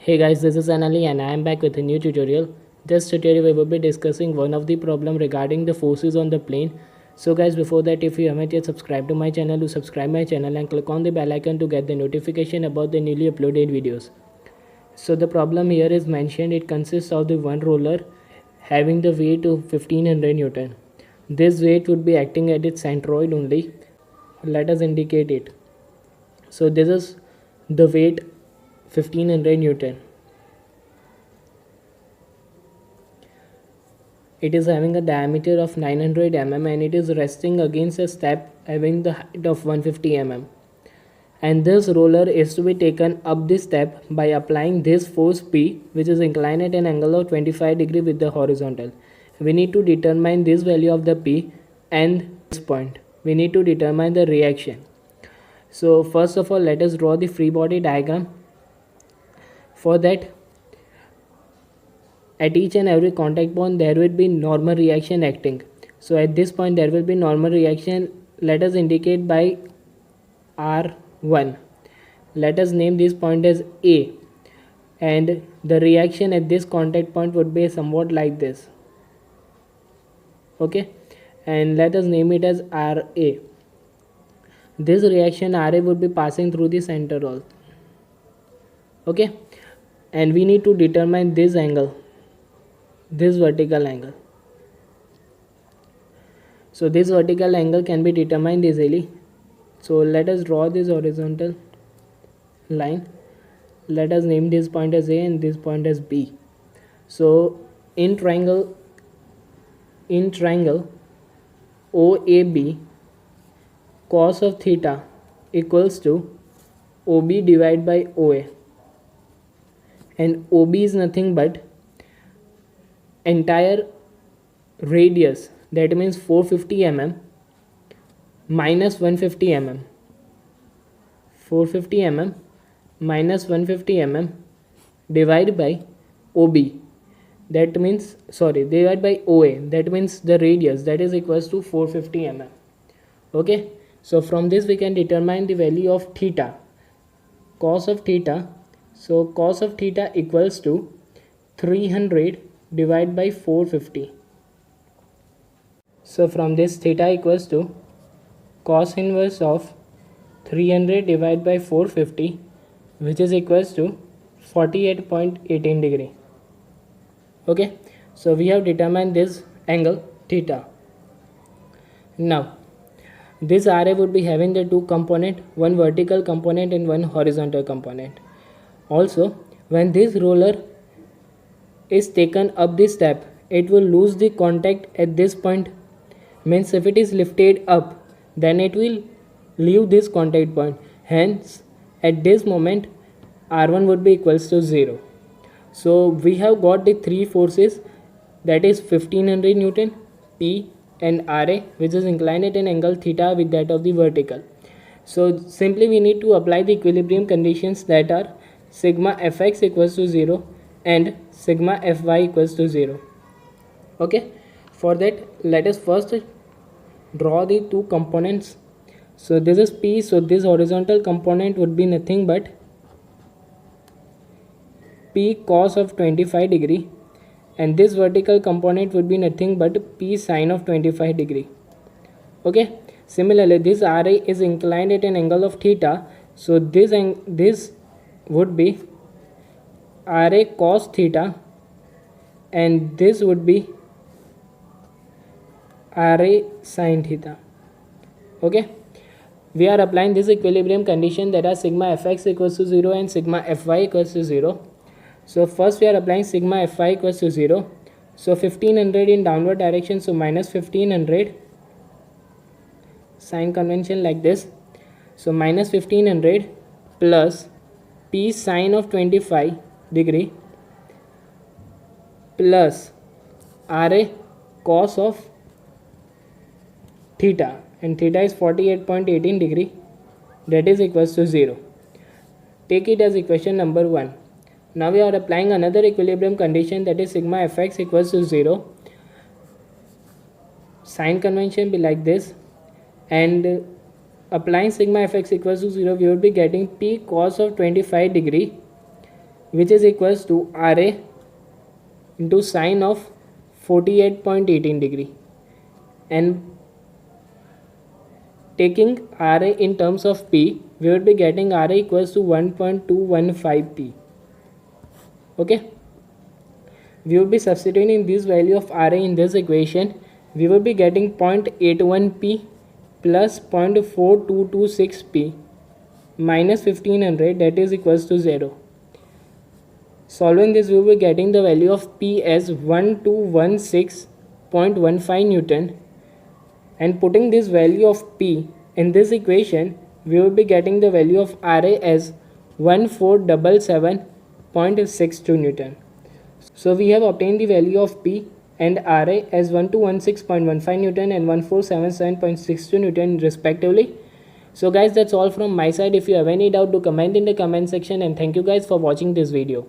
Hey guys, this is Anali and I am back with a new tutorial. This tutorial we will be discussing one of the problem regarding the forces on the plane. So guys, before that, if you haven't yet subscribed to my channel, do subscribe my channel and click on the bell icon to get the notification about the newly uploaded videos. So the problem here is mentioned, it consists of the one roller having the weight of 1500 Newton. This weight would be acting at its centroid only. Let us indicate it. So this is the weight 1500 Newton. It is having a diameter of 900 mm and it is resting against a step having the height of 150 mm. And this roller is to be taken up this step by applying this force P, which is inclined at an angle of 25 degree with the horizontal. We need to determine this value of the P and this point. We need to determine the reaction. So first of all, let us draw the free body diagram. For that, at each and every contact point there will be normal reaction acting. So at this point there will be normal reaction. Let us indicate by R1. Let us name this point as A, and the reaction at this contact point would be somewhat like this. Okay, and let us name it as RA. This reaction RA would be passing through the center also. Okay, and we need to determine this angle, this vertical angle. So this vertical angle can be determined easily. So let us draw this horizontal line. Let us name this point as A and this point as B. So in triangle OAB, cos of theta equals to OB divided by OA, and OB is nothing but entire radius, that means 450 mm minus 150 mm, 450 mm minus 150 mm divided by OB, that means divided by OA, that means the radius, that is equals to 450 mm. Okay, so from this we can determine the value of theta, cos of theta. So cos of theta equals to 300 divided by 450. So from this, theta equals to cos inverse of 300 divided by 450, which is equals to 48.18 degree. Okay, so we have determined this angle theta. Now this RA would be having the two component, one vertical component and one horizontal component. Also, when this roller is taken up this step, it will lose the contact at this point. Means if it is lifted up, then it will leave this contact point. Hence, at this moment, R1 would be equals to 0. So we have got the three forces, that is 1500 Newton, P and RA, which is inclined at an angle theta with that of the vertical. So simply we need to apply the equilibrium conditions, that are sigma fx equals to 0 and sigma fy equals to 0. Okay, for that let us first draw the two components. So this is P, so this horizontal component would be nothing but P cos of 25 degree, and this vertical component would be nothing but P sin of 25 degree. Okay, similarly this RA is inclined at an angle of theta, so this would be RA cos theta and this would be RA sin theta. Okay, we are applying this equilibrium condition, that are sigma fx equals to 0 and sigma fy equals to 0. So first we are applying sigma fy equals to 0. So 1500 in downward direction, so minus 1500, sign convention like this. So minus 1500 plus P sin of 25 degree plus RA cos of theta, and theta is 48.18 degree, that is equals to 0. Take it as equation number 1. Now we are applying another equilibrium condition, that is sigma fx equals to 0. Sign convention be like this, and applying sigma fx equals to 0, we would be getting P cos of 25 degree which is equals to RA into sine of 48.18 degree, and taking RA in terms of P, we would be getting RA equals to 1.215 P. Okay, we would be substituting this value of RA in this equation. We would be getting 0.81 P plus 0.4226 P minus 1500, that is equals to 0. Solving this, we will be getting the value of P as 1216.15 Newton, and putting this value of P in this equation, we will be getting the value of RA as 1477.62 Newton. So we have obtained the value of P and RA as 1216.15 Newton and 1477.62 Newton respectively. So guys, that's all from my side. If you have any doubt, do comment in the comment section, and thank you guys for watching this video.